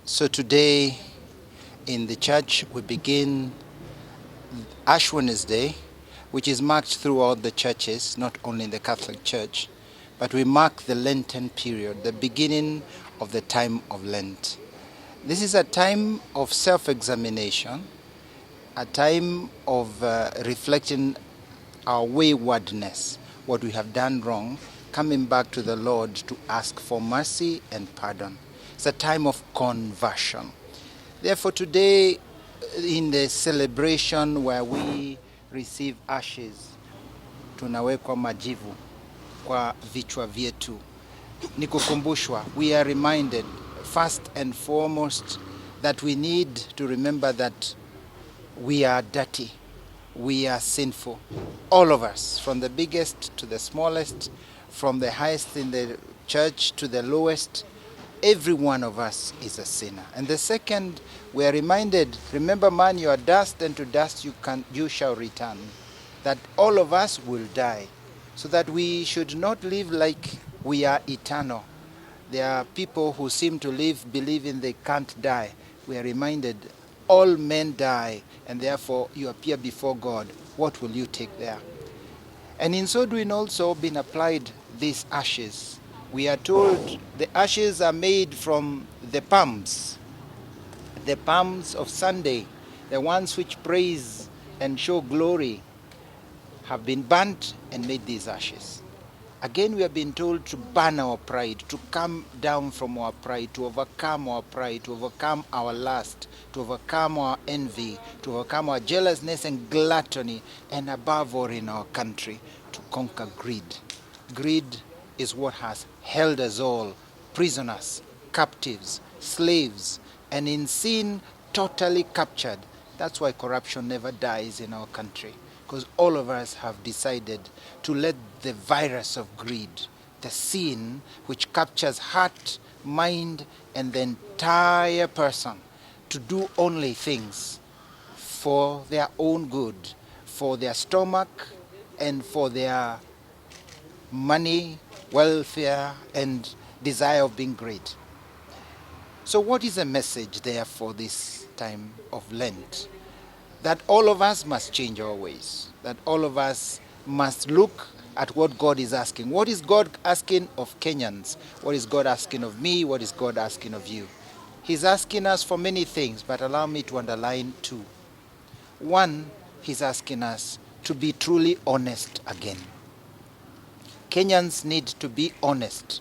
So today in the church we begin Ash Wednesday, which is marked throughout the churches, not only in the Catholic Church, but we mark the Lenten period, the beginning of the time of Lent. This is a time of self-examination, a time of reflecting our waywardness, what we have done wrong, coming back to the Lord to ask for mercy and pardon. It's a time of conversion. Therefore, today, in the celebration where we receive ashes, tunawekwa majivu kwa vichwa vyetu. Ni kukumbushwa, we are reminded first and foremost that we need to remember that we are dirty, we are sinful. All of us, from the biggest to the smallest, from the highest in the church to the lowest, every one of us is a sinner. And the second, we are reminded, remember man, you are dust, and to dust you shall return. That all of us will die, so that we should not live like we are eternal. There are people who seem to live believing they can't die. We are reminded all men die, and therefore you appear before God. What will you take there? And in so doing also been applied these ashes. We are told the ashes are made from the palms of Sunday, the ones which praise and show glory, have been burnt and made these ashes. Again, we have been told to burn our pride, to come down from our pride, to overcome our pride, to overcome our lust, to overcome our envy, to overcome our jealousness and gluttony, and above all in our country, to conquer greed. Greed is what has held us all prisoners, captives, slaves, and in sin, totally captured. That's why corruption never dies in our country, because all of us have decided to let the virus of greed, the sin which captures heart, mind, and the entire person, to do only things for their own good, for their stomach, and for their money, welfare, and desire of being great. So what is the message there for this time of Lent? That all of us must change our ways, that all of us must look at what God is asking. What is God asking of Kenyans? What is God asking of me? What is God asking of you? He's asking us for many things, but allow me to underline two. One, he's asking us to be truly honest again. Kenyans need to be honest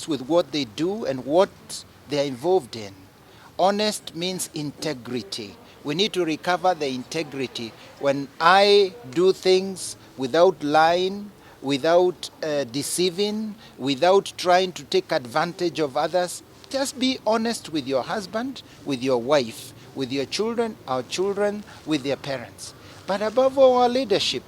with what they do and what they are involved in. Honest means integrity. We need to recover the integrity. When I do things without lying, without deceiving, without trying to take advantage of others, just be honest with your husband, with your wife, with your children, our children, with their parents. But above all, our leadership,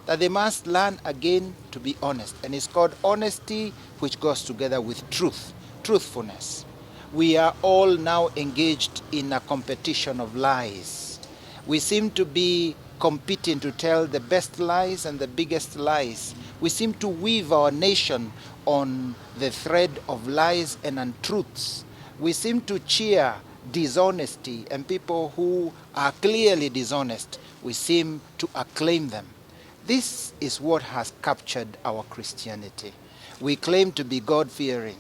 that they must learn again to be honest. And it's called honesty, which goes together with truth, truthfulness. We are all now engaged in a competition of lies. We seem to be competing to tell the best lies and the biggest lies. We seem to weave our nation on the thread of lies and untruths. We seem to cheer dishonesty, and people who are clearly dishonest, we seem to acclaim them. This is what has captured our Christianity. We claim to be God-fearing.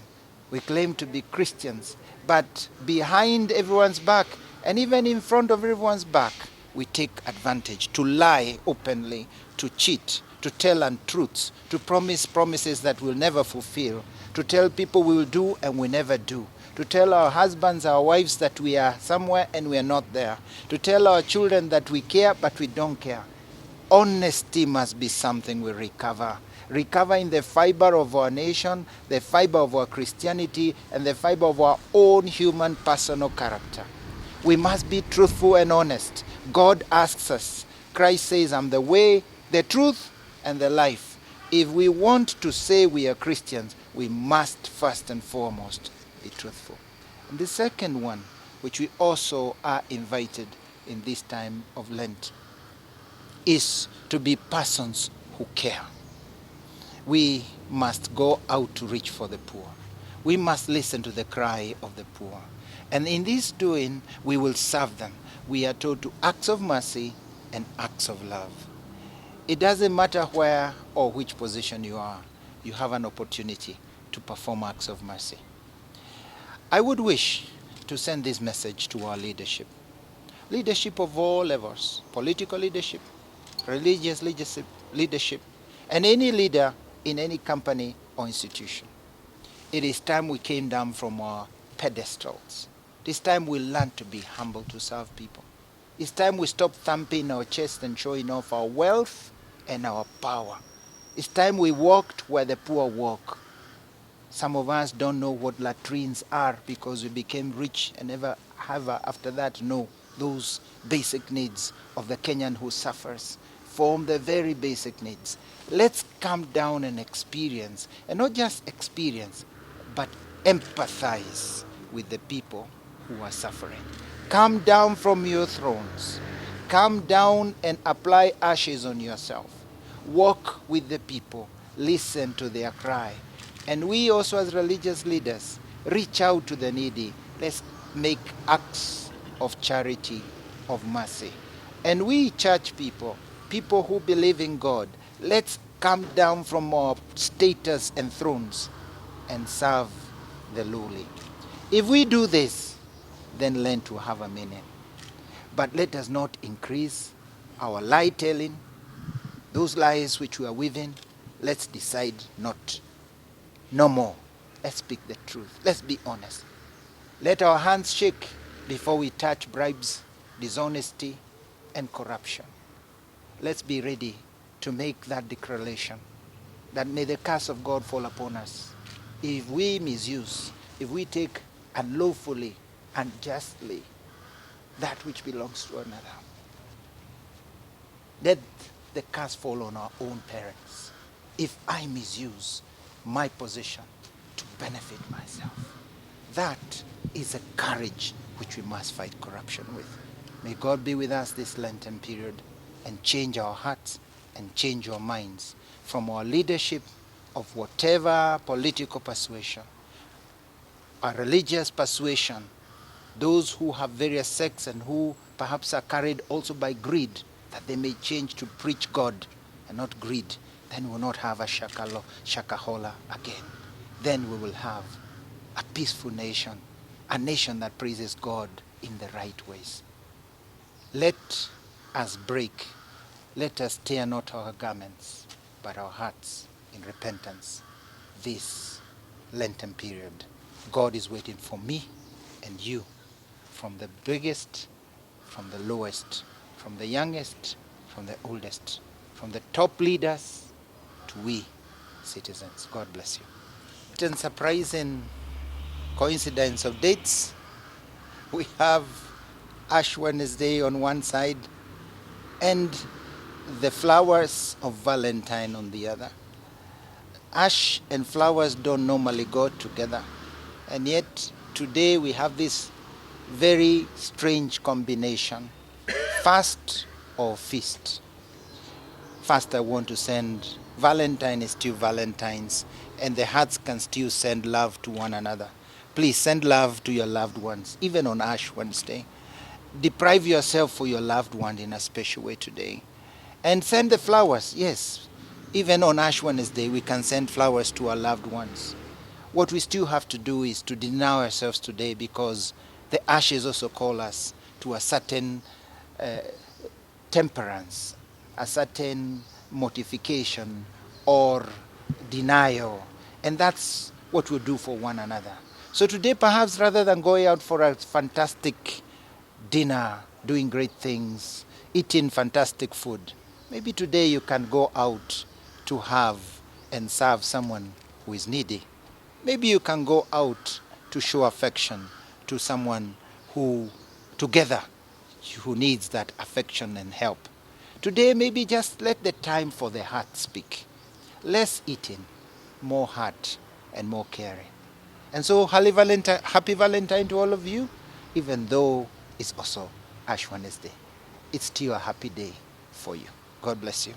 We claim to be Christians. But behind everyone's back, and even in front of everyone's back, we take advantage to lie openly, to cheat, to tell untruths, to promise promises that we'll never fulfill, to tell people we will do and we never do, to tell our husbands, our wives that we are somewhere and we are not there, to tell our children that we care but we don't care. Honesty must be something we recover. Recover in the fiber of our nation, the fiber of our Christianity, and the fiber of our own human personal character. We must be truthful and honest. God asks us. Christ says, I'm the way, the truth, and the life. If we want to say we are Christians, we must first and foremost be truthful. And the second one, which we also are invited in this time of Lent, is to be persons who care. We must go out to reach for the poor. We must listen to the cry of the poor. And in this doing, we will serve them. We are told to acts of mercy and acts of love. It doesn't matter where or which position you are, you have an opportunity to perform acts of mercy. I would wish to send this message to our leadership. Leadership of all levels, political leadership, religious leadership, and any leader in any company or institution. It is time we came down from our pedestals. It's time we learn to be humble to serve people. It's time we stop thumping our chest and showing off our wealth and our power. It's time we walked where the poor walk. Some of us don't know what latrines are because we became rich and never have after that know those basic needs of the Kenyan who suffers form the very basic needs. Let's come down and experience, and not just experience, but empathize with the people who are suffering. Come down from your thrones. Come down and apply ashes on yourself. Walk with the people. Listen to their cry. And we also as religious leaders, reach out to the needy. Let's make acts of charity, of mercy. And we church people, people who believe in God, let's come down from our status and thrones and serve the lowly. If we do this, then Lent will have a meaning. But let us not increase our lie telling, those lies which we are weaving. Let's decide not. No more. Let's speak the truth. Let's be honest. Let our hands shake before we touch bribes, dishonesty, and corruption. Let's be ready to make that declaration that may the curse of God fall upon us if we misuse, if we take unlawfully, unjustly, that which belongs to another. Let the curse fall on our own parents if I misuse my position to benefit myself. That is a courage which we must fight corruption with. May God be with us this Lenten period and change our hearts and change our minds from our leadership of whatever political persuasion, our religious persuasion, those who have various sects and who perhaps are carried also by greed, that they may change to preach God and not greed. Then we will not have a shakahola again. Then we will have a peaceful nation, a nation that praises God in the right ways. Let us break, let us tear not our garments, but our hearts in repentance this Lenten period. God is waiting for me and you, from the biggest, from the lowest, from the youngest, from the oldest, from the top leaders to we citizens. God bless you. It's a surprising coincidence of dates. We have Ash Wednesday on one side and the flowers of Valentine on the other. Ash and flowers don't normally go together, and yet today we have this very strange combination, fast or feast. First, I want to send Valentine is still Valentine's, and the hearts can still send love to one another. Please send love to your loved ones, even on Ash Wednesday. Deprive yourself for your loved one in a special way today. And send the flowers, yes. Even on Ash Wednesday, we can send flowers to our loved ones. What we still have to do is to deny ourselves today, because the ashes also call us to a certain temperance, a certain mortification or denial. And that's what we do for one another. So today, perhaps rather than going out for a fantastic dinner, doing great things, eating fantastic food, maybe today you can go out to have and serve someone who is needy. Maybe you can go out to show affection to someone who, together, who needs that affection and help. Today, maybe just let the time for the heart speak. Less eating, more heart, and more caring. And so, happy Valentine to all of you, even though it's also Ash Wednesday. It's still a happy day for you. God bless you.